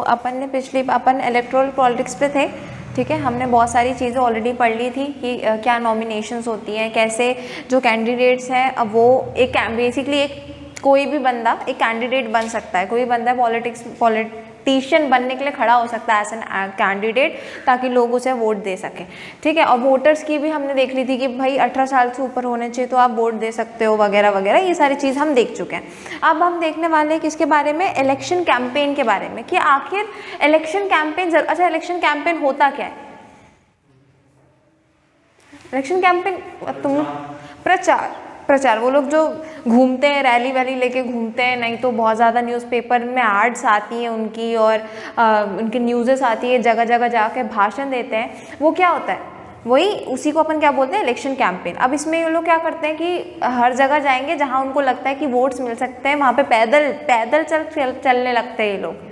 अपन electoral politics पे थे, ठीक है। हमने बहुत सारी चीज़ें ऑलरेडी पढ़ ली थी कि क्या नॉमिनेशंस होती हैं, कैसे जो कैंडिडेट्स हैं अब वो बेसिकली कोई भी बंदा एक कैंडिडेट बन सकता है, कोई बंदा पॉलिटिशियन बनने के लिए खड़ा हो सकता है एज एन कैंडिडेट, ताकि लोग उसे वोट दे सकें, ठीक है। और वोटर्स की भी हमने देख ली थी कि भाई 18 साल से ऊपर होने चाहिए तो आप वोट दे सकते हो वगैरह वगैरह, ये सारी चीज़ हम देख चुके हैं। अब हम देखने वाले हैं किसके बारे में, इलेक्शन कैंपेन के बारे में, कि आखिर इलेक्शन कैंपेन अच्छा इलेक्शन कैंपेन होता क्या है। इलेक्शन कैंपेन प्रचार वो लोग जो घूमते हैं, रैली वैली लेके घूमते हैं, नहीं तो बहुत ज़्यादा न्यूज़पेपर में एड्स आती हैं उनकी और उनकी न्यूज़ेस आती है, जगह जगह जाके भाषण देते हैं, वो क्या होता है, वही उसी को अपन क्या बोलते हैं, इलेक्शन कैंपेन। अब इसमें ये लोग क्या करते हैं कि हर जगह जाएंगे जहाँ उनको लगता है कि वोट्स मिल सकते हैं, वहाँ पे पैदल चलने लगते हैं ये लोग।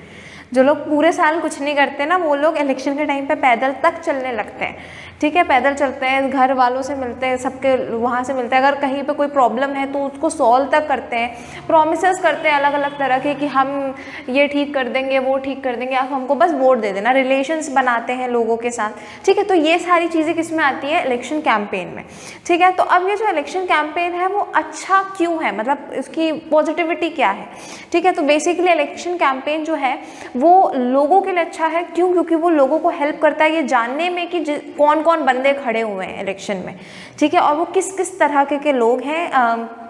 जो लोग पूरे साल कुछ नहीं करते ना, वो लोग इलेक्शन के टाइम पे पैदल तक चलने लगते हैं, ठीक है। पैदल चलते हैं, घर वालों से मिलते हैं, सबके वहाँ से मिलते हैं, अगर कहीं पे कोई प्रॉब्लम है तो उसको सॉल्व तक करते हैं, प्रॉमिसेस करते हैं अलग अलग तरह के कि हम ये ठीक कर देंगे, वो ठीक कर देंगे, आप हमको बस वोट दे देना, रिलेशंस बनाते हैं लोगों के साथ, ठीक है। तो ये सारी चीज़ें किस में आती है, इलेक्शन कैंपेन में, ठीक है। तो अब ये जो इलेक्शन कैंपेन है वो अच्छा क्यों है, मतलब उसकी पॉजिटिविटी क्या है, ठीक है। तो बेसिकली इलेक्शन कैंपेन जो है वो लोगों के लिए अच्छा है, क्यों, क्योंकि वो लोगों को हेल्प करता है ये जानने में कि कौन कौन बंदे खड़े हुए हैं इलेक्शन में, ठीक है, और वो किस किस तरह के लोग हैं,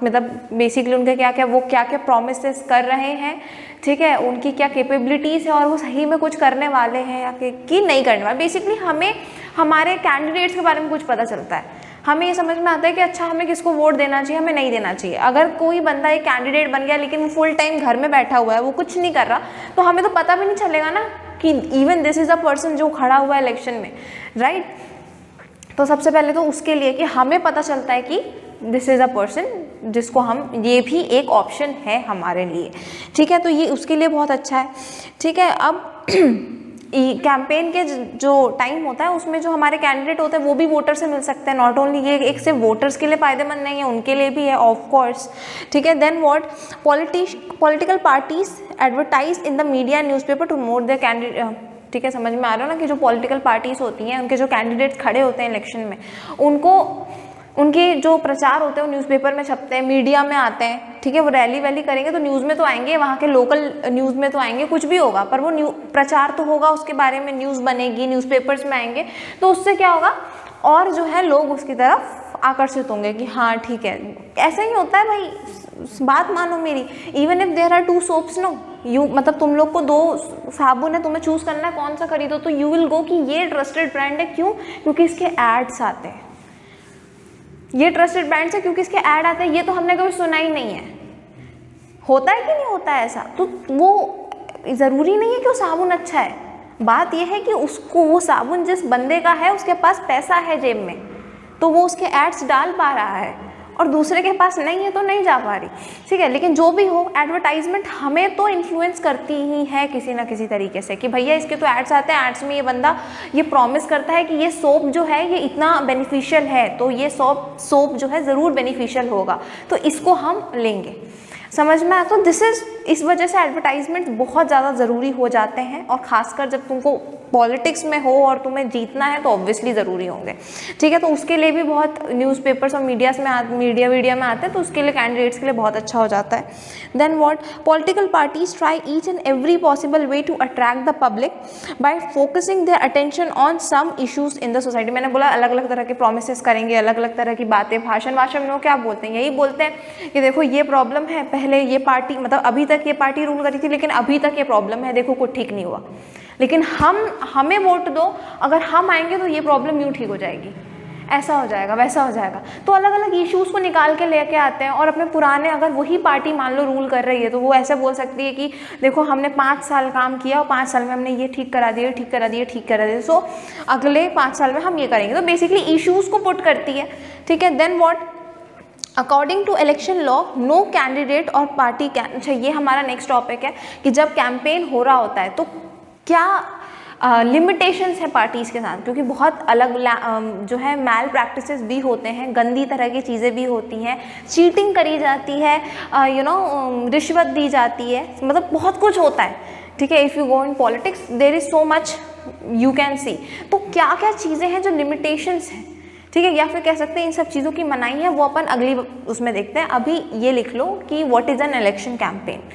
मतलब बेसिकली उनके क्या क्या, वो क्या क्या प्रोमिसेस कर रहे हैं, ठीक है, उनकी क्या कैपेबिलिटीज़ है और वो सही में कुछ करने वाले हैं या कि नहीं करने वाले। बेसिकली हमें हमारे कैंडिडेट्स के बारे में कुछ पता चलता है, हमें ये समझ में आता है कि अच्छा हमें किसको वोट देना चाहिए, हमें नहीं देना चाहिए। अगर कोई बंदा एक कैंडिडेट बन गया लेकिन वो फुल टाइम घर में बैठा हुआ है, वो कुछ नहीं कर रहा, तो हमें तो पता भी नहीं चलेगा ना कि even this is a person जो खड़ा हुआ है इलेक्शन में, राइट। तो सबसे पहले तो उसके लिए कि हमें पता चलता है कि दिस इज़ अ पर्सन जिसको हम, ये भी एक ऑप्शन है हमारे लिए, ठीक है। तो ये उसके लिए बहुत अच्छा है, ठीक है। अब कैंपेन के जो टाइम होता है उसमें जो हमारे कैंडिडेट होते हैं वो भी वोटर से मिल सकते हैं, नॉट ओनली ये एक सिर्फ वोटर्स के लिए फ़ायदेमंद नहीं है, उनके लिए भी है ऑफ कोर्स, ठीक है। Then what, political parties advertise in the media and newspaper to promote the candidate, ठीक है, समझ में आ रहा है ना, कि जो पॉलिटिकल पार्टीज होती हैं उनके जो कैंडिडेट्स खड़े होते हैं इलेक्शन में, उनको उनके जो प्रचार होते हैं वो न्यूज़पेपर में छपते हैं, मीडिया में आते हैं, ठीक है। वो रैली वैली करेंगे तो न्यूज़ में तो आएंगे, वहाँ के लोकल न्यूज़ में तो आएंगे, कुछ भी होगा, पर वो प्रचार तो होगा उसके बारे में, न्यूज़ बनेगी, न्यूज़पेपर्स में आएंगे, तो उससे क्या होगा, और जो है लोग उसकी तरफ आकर्षित होंगे कि हाँ ठीक है, ऐसा ही होता है भाई, बात मानो मेरी। Even if there are 2 soaps no, you मतलब तुम लोग को 2 साबुन है, तुम्हें चूज करना है कौन सा खरीदो, तो यू विल गो कि ये ट्रस्टेड ब्रांड है, क्यों, क्योंकि इसके एड्स आते हैं, ये ट्रस्टेड ब्रांड है क्योंकि इसके ऐड आते हैं, ये तो हमने कभी सुना ही नहीं है, होता है कि नहीं होता है ऐसा। तो वो ज़रूरी नहीं है कि वो साबुन अच्छा है, बात यह है कि उसको वो साबुन जिस बंदे का है उसके पास पैसा है जेब में, तो वो उसके एड्स डाल पा रहा है, और दूसरे के पास नहीं है तो नहीं जा पा रही, ठीक है। लेकिन जो भी हो, एडवर्टाइजमेंट हमें तो इन्फ्लुएंस करती ही है किसी ना किसी तरीके से, कि भैया इसके तो एड्स आते हैं, एड्स में ये बंदा ये प्रॉमिस करता है कि ये सोप जो है ये इतना बेनिफिशियल है, तो ये सोप जो है ज़रूर बेनिफिशियल होगा, तो इसको हम लेंगे, समझ में आया। तो इस वजह से एडवर्टाइजमेंट बहुत ज़्यादा ज़रूरी हो जाते हैं, और ख़ासकर जब तुमको पॉलिटिक्स में हो और तुम्हें जीतना है तो ऑब्वियसली ज़रूरी होंगे, ठीक है। तो उसके लिए भी बहुत न्यूज़पेपर्स और मीडिया में आते हैं, तो उसके लिए कैंडिडेट्स के लिए बहुत अच्छा हो जाता है। Then what, political parties try each and every possible way to attract the public by focusing their attention on some issues in the society. मैंने बोला अलग अलग तरह के प्रोमिसेस करेंगे, अलग अलग तरह की बातें, भाषण में वो क्या बोलते हैं, यही बोलते हैं कि देखो ये प्रॉब्लम है, पहले ये पार्टी, मतलब अभी तक ये पार्टी रूल करी थी लेकिन अभी तक ये प्रॉब्लम है, देखो कुछ ठीक नहीं हुआ, लेकिन हमें वोट दो, अगर हम आएंगे तो ये प्रॉब्लम यूँ ठीक हो जाएगी, ऐसा हो जाएगा, वैसा हो जाएगा। तो अलग अलग इश्यूज़ को निकाल के लेके आते हैं, और अपने पुराने, अगर वही पार्टी मान लो रूल कर रही है तो वो ऐसे बोल सकती है कि देखो हमने 5 साल काम किया और 5 साल में हमने ये ठीक करा दिया, ठीक करा दिया, ठीक करा दिया, सो अगले 5 साल में हम ये करेंगे। तो बेसिकली इश्यूज़ को पुट करती है, ठीक है। Then what, according to election law no candidate और पार्टी कैन, अच्छा ये हमारा नेक्स्ट टॉपिक है कि जब कैंपेन हो रहा होता है तो क्या लिमिटेशंस है पार्टीज़ के साथ, क्योंकि बहुत अलग जो है मैल प्रैक्टिसेस भी होते हैं, गंदी तरह की चीज़ें भी होती हैं, चीटिंग करी जाती है, रिश्वत दी जाती है, मतलब बहुत कुछ होता है ठीक है, if you go in politics there is so much you can see. तो क्या क्या चीज़ें हैं जो लिमिटेशंस हैं, ठीक है, या फिर कह सकते हैं इन सब चीज़ों की मनाही है, वो अपन अगली उसमें देखते हैं। अभी ये लिख लो कि what is an election campaign.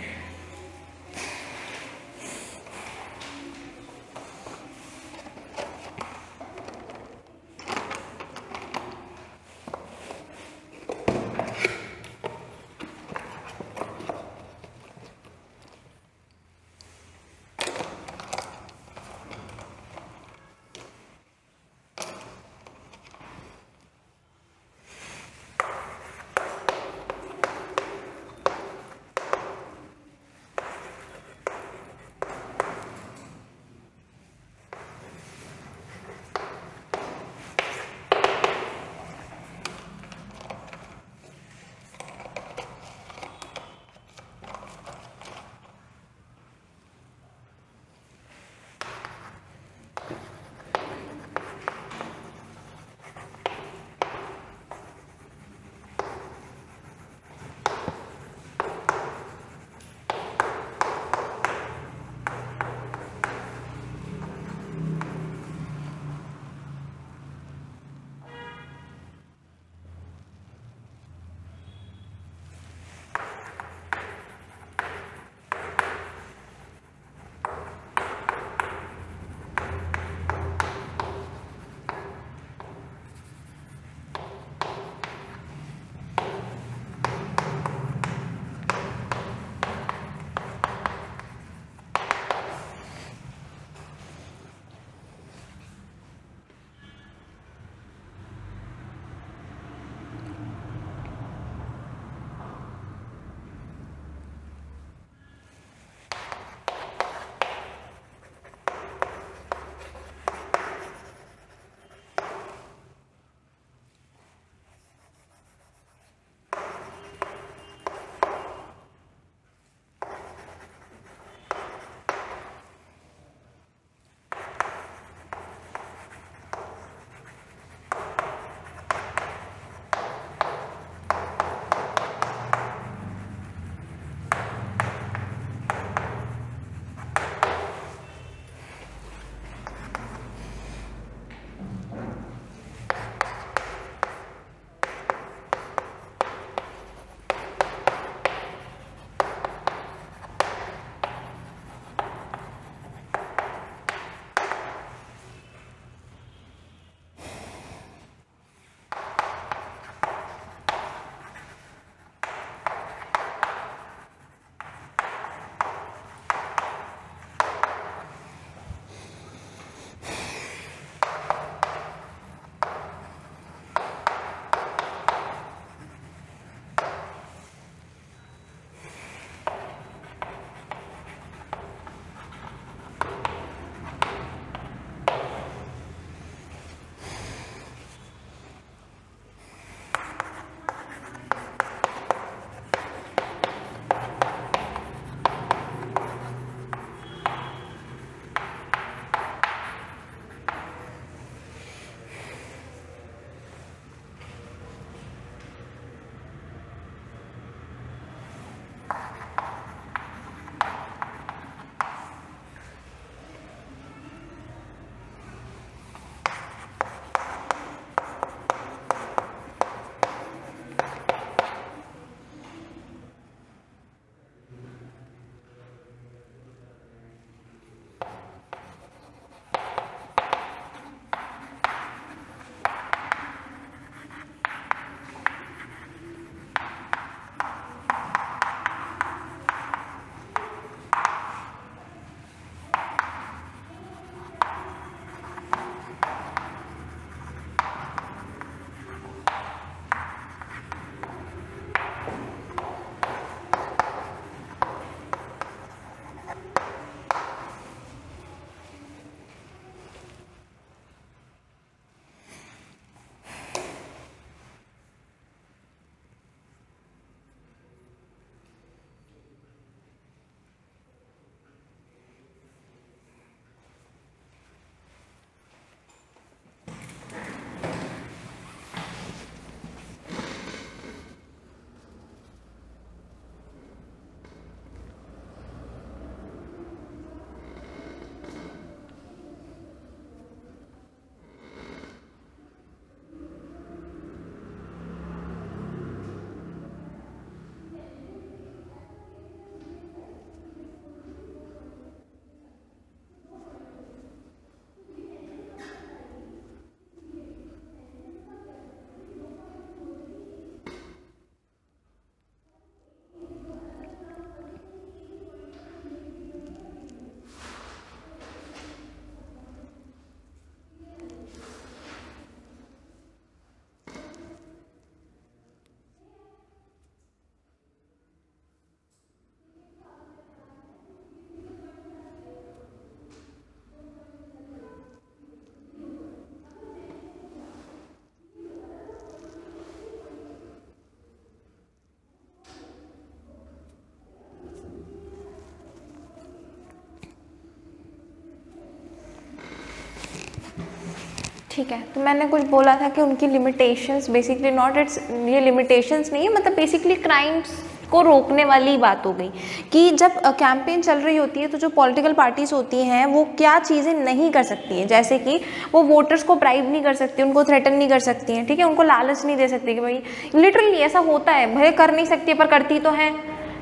ठीक है, तो मैंने कुछ बोला था कि उनकी लिमिटेशंस बेसिकली नॉट इट्स, ये लिमिटेशंस नहीं है, मतलब बेसिकली क्राइम्स को रोकने वाली बात हो गई कि जब कैंपेन चल रही होती है तो जो पॉलिटिकल पार्टीज होती हैं वो क्या चीज़ें नहीं कर सकती हैं, जैसे कि वो वोटर्स को ब्राइब नहीं कर सकती, उनको थ्रेटन नहीं कर सकती हैं, ठीक है, उनको लालच नहीं दे सकती कि भाई लिटरली ऐसा होता है, भले कर नहीं सकती पर करती तो हैं,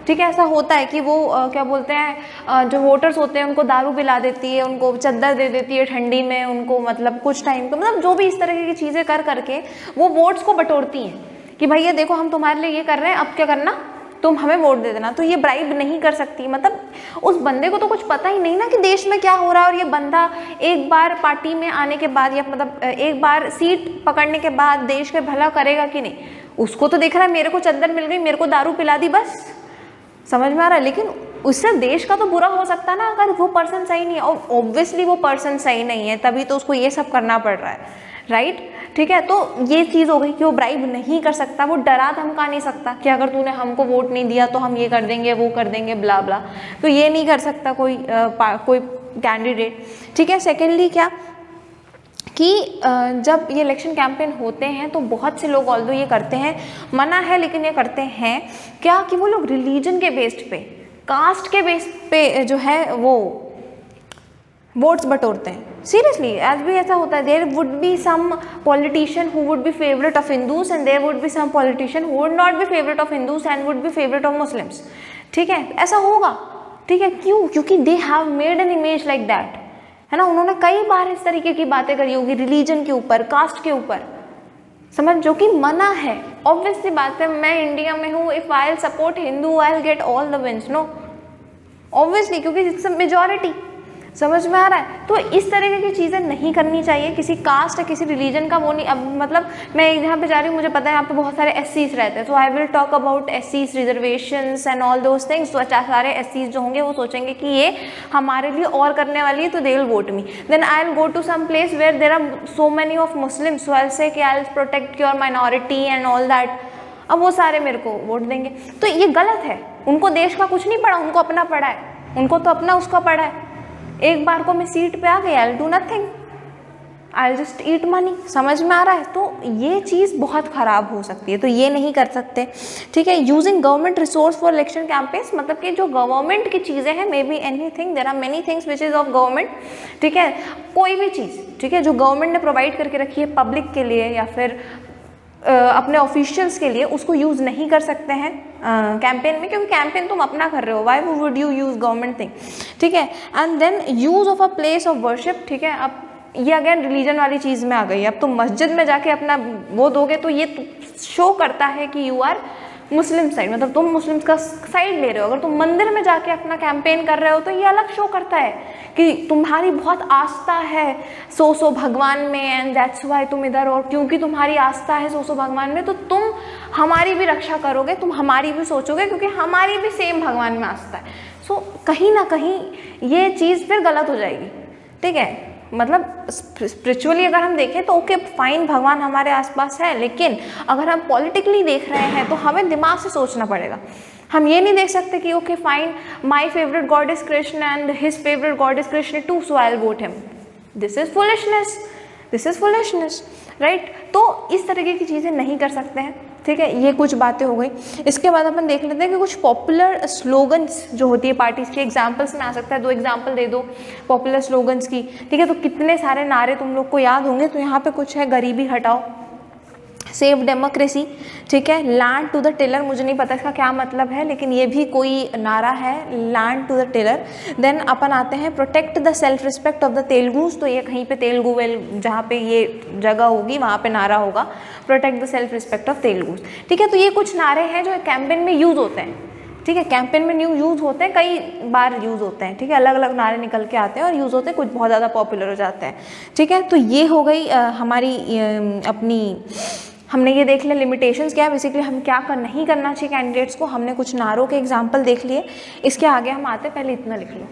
ठीक है, ऐसा होता है कि वो क्या बोलते हैं जो वोटर्स होते हैं उनको दारू पिला देती है, उनको चद्दर दे देती है ठंडी में, उनको मतलब कुछ टाइम को मतलब जो भी इस तरह की चीज़ें कर करके वो वोट्स को बटोरती हैं कि भैया देखो हम तुम्हारे लिए ये कर रहे हैं, अब क्या करना, तुम हमें वोट दे देना। तो ये ब्राइब नहीं कर सकती, मतलब उस बंदे को तो कुछ पता ही नहीं ना कि देश में क्या हो रहा है, और ये बंदा एक बार पार्टी में आने के बाद या मतलब एक बार सीट पकड़ने के बाद देश के भला करेगा कि नहीं, उसको तो देख रहा है मेरे को चद्दर मिल गई, मेरे को दारू पिला दी, बस समझ में आ रहा है, लेकिन उससे देश का तो बुरा हो सकता है ना अगर वो पर्सन सही नहीं है, और ऑब्वियसली वो पर्सन सही नहीं है तभी तो उसको ये सब करना पड़ रहा है, राइट, ठीक है। तो ये चीज़ हो गई कि वो ब्राइब नहीं कर सकता, वो डरा धमका नहीं सकता कि अगर तूने हमको वोट नहीं दिया तो हम ये कर देंगे वो कर देंगे ब्ला ब्ला, तो ये नहीं कर सकता कोई कोई कैंडिडेट, ठीक है। सेकेंडली क्या कि जब ये इलेक्शन कैंपेन होते हैं तो बहुत से लोग ऑल्दो ये करते हैं, मना है लेकिन ये करते हैं क्या कि वो लोग रिलीजन के बेस्ड पे, कास्ट के बेस पे जो है वो वोट्स बटोरते हैं। सीरियसली आज भी ऐसा होता है, there would be some politician who would be favourite of Hindus and there would be some politician who would not be favourite of Hindus and would be favourite of Muslims, ठीक है, ऐसा होगा, ठीक है, क्यों, क्योंकि they have made an image like that, है ना, उन्होंने कई बार इस तरीके की बातें करी होगी रिलीजन के ऊपर, कास्ट के ऊपर, समझ, जो कि मना है। ऑब्वियस सी बात है, मैं इंडिया में हूँ, if I will support Hindu I will get all the wins, no, obviously, क्योंकि इट्स अ मेजॉरिटी, समझ में आ रहा है। तो इस तरह की चीज़ें नहीं करनी चाहिए, किसी कास्ट या किसी रिलीजन का वो नहीं, अब मतलब मैं यहाँ पे जा रही हूँ, मुझे पता है यहाँ पे बहुत सारे एससीज रहते हैं, तो आई विल टॉक अबाउट एससीज reservations and all those things, तो सारे एससीज जो होंगे वो सोचेंगे कि ये हमारे लिए और करने वाली है तो they will vote me, then I will go to some place where there are so many of Muslims, so I will say कि I will protect your minority and all that, अब वो सारे मेरे को वोट देंगे, तो ये गलत है। उनको देश का कुछ नहीं पड़ा, उनको अपना पड़ा है, उनको तो अपना उसका पड़ा है। एक बार को मैं सीट पे आ गई, I will do nothing, I will just eat money, समझ में आ रहा है। तो ये चीज़ बहुत ख़राब हो सकती है, तो ये नहीं कर सकते, ठीक है। Using government resource for election campaigns, मतलब कि जो गवर्नमेंट की चीज़ें हैं, may be anything, there are many things which is of government, ठीक है, कोई भी चीज़, ठीक है, जो गवर्नमेंट ने प्रोवाइड करके रखी है पब्लिक के लिए या फिर अपने ऑफिशियल्स के लिए, उसको यूज़ नहीं कर सकते हैं कैंपेन में, क्योंकि कैंपेन तुम अपना कर रहे हो, why would you use government thing, ठीक है। And then use of a place of worship, ठीक है, अब ये अगेन रिलीजन वाली चीज़ में आ गई, अब तुम मस्जिद में जाके अपना वो दोगे तो ये शो करता है कि यू आर मुस्लिम साइड, मतलब तुम मुस्लिम्स का साइड ले रहे हो। अगर तुम मंदिर में जाके अपना कैंपेन कर रहे हो तो ये अलग शो करता है कि तुम्हारी बहुत आस्था है सो भगवान में, एंड दैट्स वाई तुम इधर, और क्योंकि तुम्हारी आस्था है सो भगवान में तो तुम हमारी भी रक्षा करोगे, तुम हमारी भी सोचोगे, क्योंकि हमारी भी सेम भगवान में आस्था है। सो कहीं ना कहीं ये चीज़ फिर गलत हो जाएगी, ठीक है। मतलब स्पिरिचुअली अगर हम देखें तो ओके फाइन, भगवान हमारे आसपास है, लेकिन अगर हम पॉलिटिकली देख रहे हैं तो हमें दिमाग से सोचना पड़ेगा। हम ये नहीं देख सकते कि okay fine, my favourite God is Krishna and his favourite God is Krishna too, so I will vote him, this is foolishness, this is foolishness, right. तो इस तरीके की चीज़ें नहीं कर सकते हैं, ठीक है। ये कुछ बातें हो गई। इसके बाद अपन देख लेते हैं कि कुछ पॉपुलर स्लोगन्स जो होती है पार्टीज की, एग्जाम्पल्स में आ सकता है, 2 एग्जाम्पल दे दो पॉपुलर स्लोगन्स की, ठीक है। तो कितने सारे नारे तुम लोग को याद होंगे, तो यहाँ पे कुछ है, गरीबी हटाओ, सेव डेमोक्रेसी, ठीक है, लैंड टू द टिलर, मुझे नहीं पता इसका क्या मतलब है, लेकिन ये भी कोई नारा है, land to the tiller. Then अपन आते हैं protect the self respect of the Telugus, तो ये कहीं पे तेलुगु वेल जहाँ पे ये जगह होगी वहाँ पे नारा होगा, protect the self respect of Telugus, ठीक है। तो ये कुछ नारे हैं जो कैंपेन में यूज़ होते हैं, ठीक है, कैंपेन में यूज़ होते हैं, कई बार यूज़ होते हैं, ठीक है, अलग अलग नारे निकल के आते हैं और यूज़ होते हैं, कुछ बहुत ज़्यादा पॉपुलर हो जाते हैं, ठीक है। तो ये हो गई हमारी अपनी, हमने ये देख लिया लिमिटेशंस क्या है, बेसिकली हम क्या नहीं करना चाहिए कैंडिडेट्स को, हमने कुछ नारों के एग्जांपल देख लिए। इसके आगे हम आते, पहले इतना लिख लो।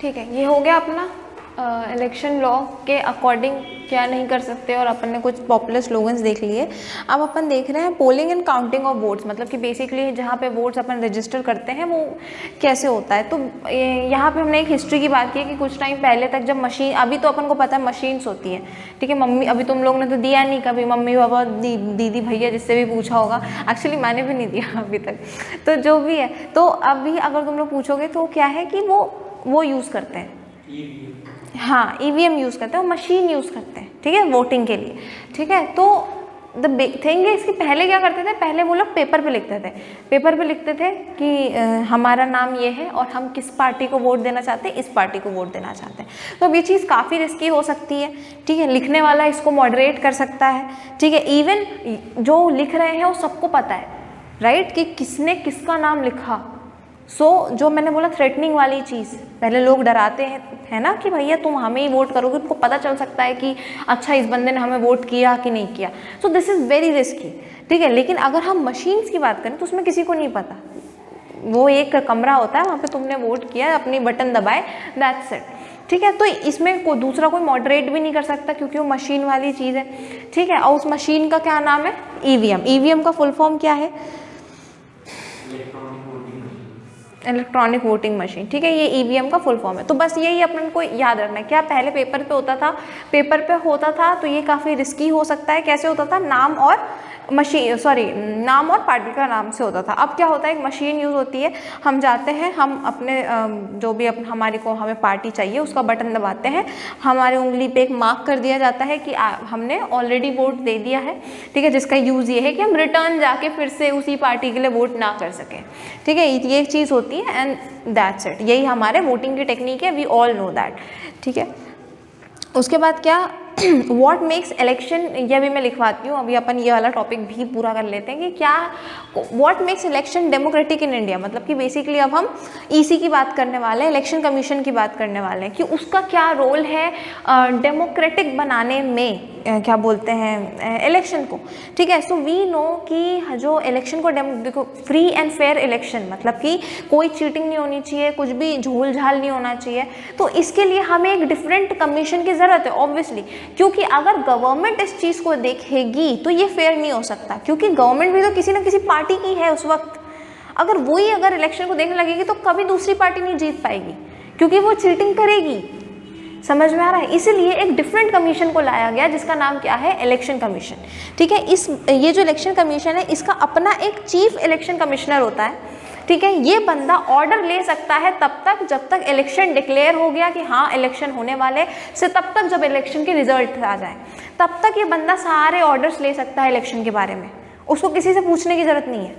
ठीक है, ये हो गया अपना इलेक्शन लॉ के अकॉर्डिंग क्या नहीं कर सकते, और अपन ने कुछ पॉपुलर स्लोगन्स देख लिए। अब अपन देख रहे हैं polling and counting of votes, मतलब कि बेसिकली जहाँ पे वोट्स अपन रजिस्टर करते हैं वो कैसे होता है। तो यहाँ पे हमने एक हिस्ट्री की बात की है कि कुछ टाइम पहले तक जब मशीन, अभी तो अपन को पता है मशीन्स होती हैं, ठीक है। मम्मी, अभी तुम लोग ने तो दिया नहीं कभी, मम्मी पापा दीदी भैया जिससे भी पूछा होगा, एक्चुअली मैंने भी नहीं दिया अभी तक, तो जो भी है, तो अभी अगर तुम लोग पूछोगे तो क्या है कि वो यूज़ करते हैं, हाँ ईवीएम यूज़ करते हैं, वो मशीन यूज़ करते हैं, ठीक है, वोटिंग के लिए, ठीक है। तो द बिग थिंग है, इसके पहले क्या करते थे, पहले वो लोग पेपर पे लिखते थे, पेपर पे लिखते थे कि हमारा नाम ये है और हम किस पार्टी को वोट देना चाहते हैं, इस पार्टी को वोट देना चाहते हैं। तो अब ये चीज़ काफ़ी रिस्की हो सकती है, ठीक है। लिखने वाला इसको मॉडरेट कर सकता है, ठीक है। इवन जो लिख रहे हैं वो सबको पता है, राइट, कि किसने किसका नाम लिखा। जो मैंने बोला थ्रेटनिंग वाली चीज़, पहले लोग डराते हैं, है ना, कि भैया तुम हमें ही वोट करोगे, उनको पता चल सकता है कि अच्छा इस बंदे ने हमें वोट किया कि नहीं किया। So this is very risky, ठीक है। लेकिन अगर हम मशीन्स की बात करें तो उसमें किसी को नहीं पता, वो एक कमरा होता है, वहाँ पे तुमने वोट किया, अपनी बटन दबाए, दैट्स इट, ठीक है। तो इसमें दूसरा कोई मॉडरेट भी नहीं कर सकता क्योंकि वो मशीन वाली चीज़ है, ठीक है। और उस मशीन का क्या नाम है, ईवीएम। ईवीएम का फुल फॉर्म क्या है, इलेक्ट्रॉनिक वोटिंग मशीन, ठीक है, ये ईवीएम का फुल फॉर्म है। तो बस यही अपन को याद रखना है। क्या पहले पेपर पे होता था, तो ये काफ़ी रिस्की हो सकता है। कैसे होता था, नाम और नाम और पार्टी का नाम से होता था। अब क्या होता है, एक मशीन यूज़ होती है, हम जाते हैं, हम अपने जो भी हमें पार्टी चाहिए उसका बटन दबाते हैं, हमारी उंगली पे एक मार्क कर दिया जाता है कि हमने ऑलरेडी वोट दे दिया है, ठीक है। जिसका यूज़ ये है कि हम रिटर्न जाके फिर से उसी पार्टी के लिए वोट ना कर सकें, ठीक है। ये एक चीज़ होती है एंड दैट्स इट, यही हमारे वोटिंग की टेक्निक है, वी ऑल नो दैट, ठीक है। उसके बाद क्या, व्हाट मेक्स इलेक्शन, यह भी मैं लिखवाती हूँ, अभी अपन ये वाला टॉपिक भी पूरा कर लेते हैं कि क्या what makes election democratic in India. मतलब कि बेसिकली अब हम ईसी की बात करने वाले हैं, इलेक्शन कमीशन की बात करने वाले हैं कि उसका क्या रोल है डेमोक्रेटिक बनाने में, क्या बोलते हैं, इलेक्शन को, ठीक है। सो वी नो कि जो इलेक्शन को देखो, फ्री एंड फेयर इलेक्शन, मतलब कि कोई चीटिंग नहीं होनी चाहिए, कुछ भी झोल झाल नहीं होना चाहिए। तो इसके लिए हमें एक डिफरेंट कमीशन की ज़रूरत है ऑब्वियसली, क्योंकि अगर गवर्नमेंट इस चीज़ को देखेगी तो ये फेयर नहीं हो सकता, क्योंकि गवर्नमेंट भी तो किसी ना किसी पार्टी की है उस वक्त। अगर इलेक्शन को देखने लगेगी तो कभी दूसरी पार्टी नहीं जीत पाएगी, क्योंकि वो चीटिंग करेगी। समझ में आ रहा है? इसीलिए एक डिफरेंट कमीशन को लाया गया जिसका नाम क्या है, इलेक्शन कमीशन, ठीक है। ये जो इलेक्शन कमीशन है इसका अपना एक चीफ इलेक्शन कमिश्नर होता है, ठीक है। ये बंदा ऑर्डर ले सकता है तब तक जब तक इलेक्शन डिक्लेयर हो गया कि हाँ इलेक्शन होने वाले, से तब तक जब इलेक्शन के रिजल्ट आ जाए तब तक ये बंदा सारे ऑर्डर्स ले सकता है इलेक्शन के बारे में, उसको किसी से पूछने की ज़रूरत नहीं है।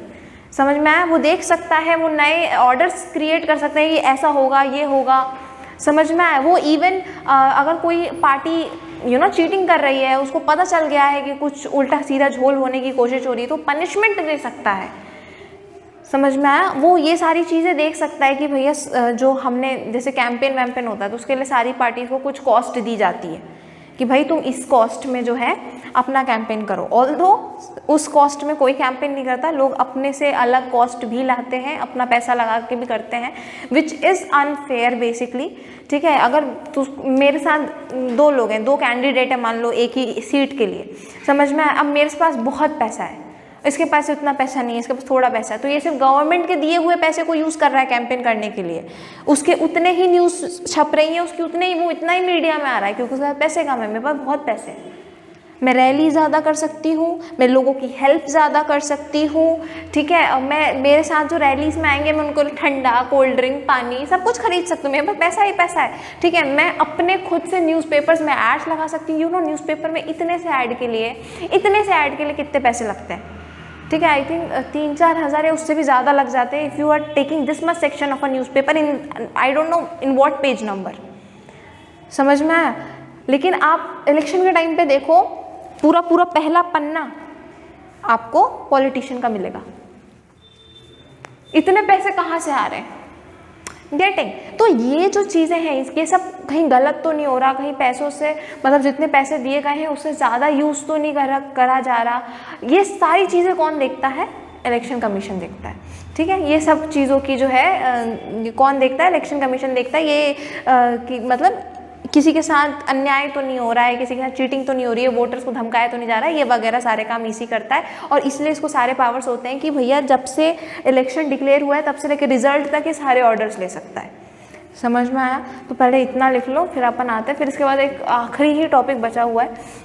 समझ में आया? वो देख सकता है, वो नए ऑर्डर्स क्रिएट कर सकते हैं कि ऐसा होगा, ये होगा। समझ में आया? वो इवन अगर कोई पार्टी चीटिंग कर रही है, उसको पता चल गया है कि कुछ उल्टा सीधा झोल होने की कोशिश हो रही है, तो पनिशमेंट दे सकता है। समझ में आया? वो ये सारी चीज़ें देख सकता है कि भैया जो हमने जैसे कैंपेन वैम्पेन होता है तो उसके लिए सारी पार्टी को कुछ कॉस्ट दी जाती है कि भाई तुम इस कॉस्ट में जो है अपना कैंपेन करो। ऑल्दो उस कॉस्ट में कोई कैंपेन नहीं करता, लोग अपने से अलग कॉस्ट भी लाते हैं, अपना पैसा लगा के भी करते हैं, विच इज़ अनफेयर बेसिकली, ठीक है। अगर मेरे साथ दो लोग हैं, दो कैंडिडेट है, मान लो एक ही सीट के लिए, समझ में आया? अब मेरे पास बहुत पैसा है, इसके पास उतना पैसा नहीं है, इसके पास थोड़ा पैसा है, तो ये सिर्फ गवर्नमेंट के दिए हुए पैसे को यूज़ कर रहा है कैंपेन करने के लिए। उसके उतने ही न्यूज़ छप रही है, उसकी वो इतना ही मीडिया में आ रहा है क्योंकि उसके पास पैसे कम है। मेरे पास बहुत पैसे हैं, मैं रैली ज़्यादा कर सकती हूँ, मैं लोगों की हेल्प ज़्यादा कर सकती हूँ, ठीक है। और मेरे साथ जो रैलीज़ में आएंगे मैं उनको ठंडा, कोल्ड ड्रिंक, पानी सब कुछ खरीद सकती हूँ, मेरे पास पैसा ही पैसा है, ठीक है। मैं अपने खुद से न्यूज़पेपर्स में एड्स लगा सकती हूँ। न्यूज़पेपर में इतने से ऐड के लिए कितने पैसे लगते हैं, ठीक है। आई थिंक 3-4 हज़ार या उससे भी ज़्यादा लग जाते हैं if you are taking this much section of a newspaper in I don't know in what page number. समझ में आया? लेकिन आप इलेक्शन के टाइम पे देखो, पूरा पहला पन्ना आपको पॉलिटिशियन का मिलेगा। इतने पैसे कहाँ से आ रहे हैं? गेटिंग। तो ये जो चीज़ें हैं इसके सब कहीं गलत तो नहीं हो रहा, कहीं पैसों से मतलब जितने पैसे दिए गए हैं उससे ज़्यादा यूज़ तो नहीं करा जा रहा। ये सारी चीज़ें कौन देखता है? इलेक्शन कमीशन देखता है, ठीक है, ये सब चीज़ों की जो है कौन देखता है, इलेक्शन कमीशन देखता है। ये कि मतलब किसी के साथ अन्याय तो नहीं हो रहा है, किसी के साथ चीटिंग तो नहीं हो रही है, वोटर्स को धमकाया तो नहीं जा रहा है, ये वगैरह सारे काम इसी करता है। और इसलिए इसको सारे पावर्स होते हैं कि भैया जब से इलेक्शन डिक्लेयर हुआ है तब से लेकर रिजल्ट तक ये सारे ऑर्डर्स ले सकता है। समझ में आया? तो पहले इतना लिख लो, फिर अपन आते हैं, फिर इसके बाद एक आखिरी ही टॉपिक बचा हुआ है।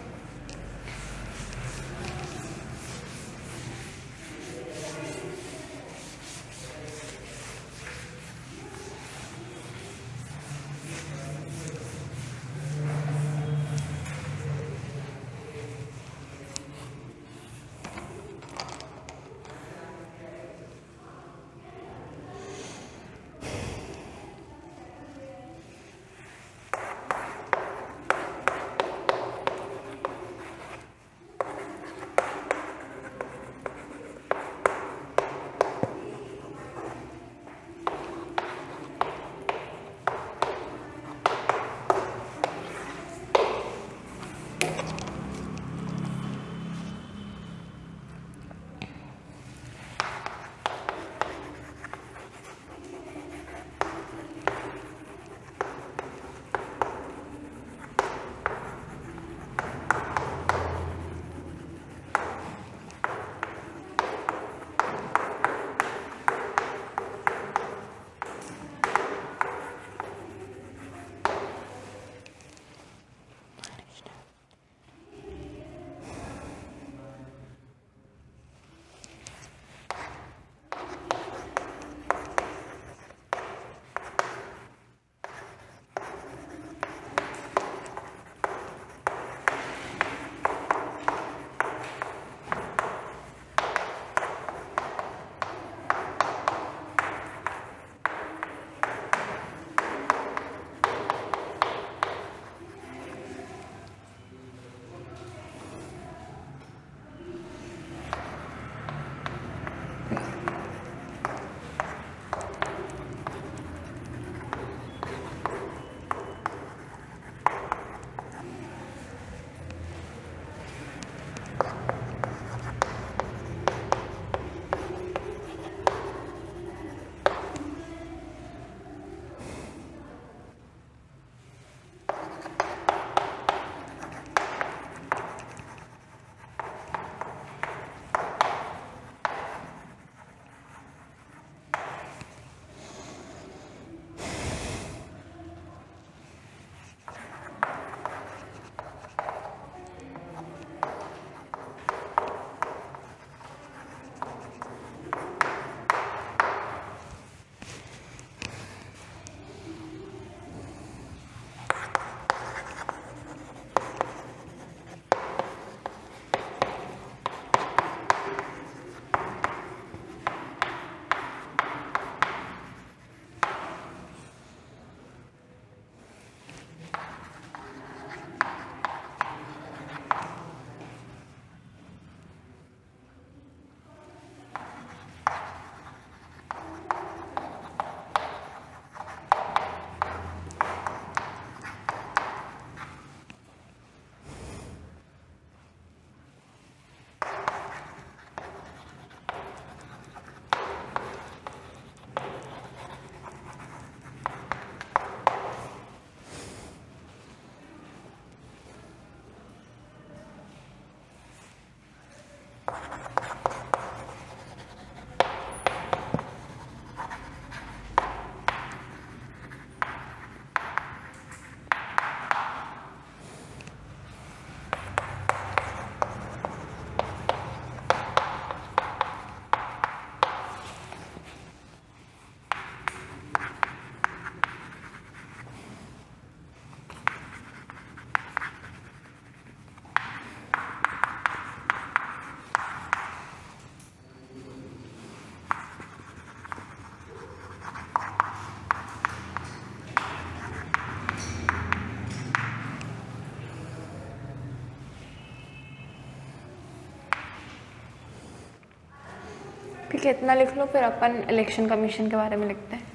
ठीक है, इतना लिख लो, फिर अपन इलेक्शन कमीशन के बारे में लिखते हैं।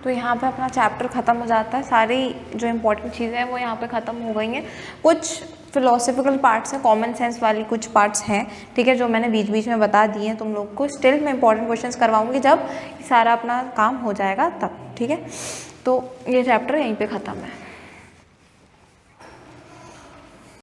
तो यहाँ पे अपना चैप्टर ख़त्म हो जाता है। सारी जो इम्पोर्टेंट चीज़ें हैं वो यहाँ पे ख़त्म हो गई हैं। कुछ फिलोसफिकल पार्ट्स हैं, कॉमन सेंस वाली कुछ पार्ट्स हैं, ठीक है, जो मैंने बीच बीच में बता दिए हैं तुम लोग को। स्टिल मैं इंपॉर्टेंट क्वेश्चंस करवाऊंगी जब सारा अपना काम हो जाएगा तब, ठीक है। तो ये चैप्टर यहीं पे ख़त्म है।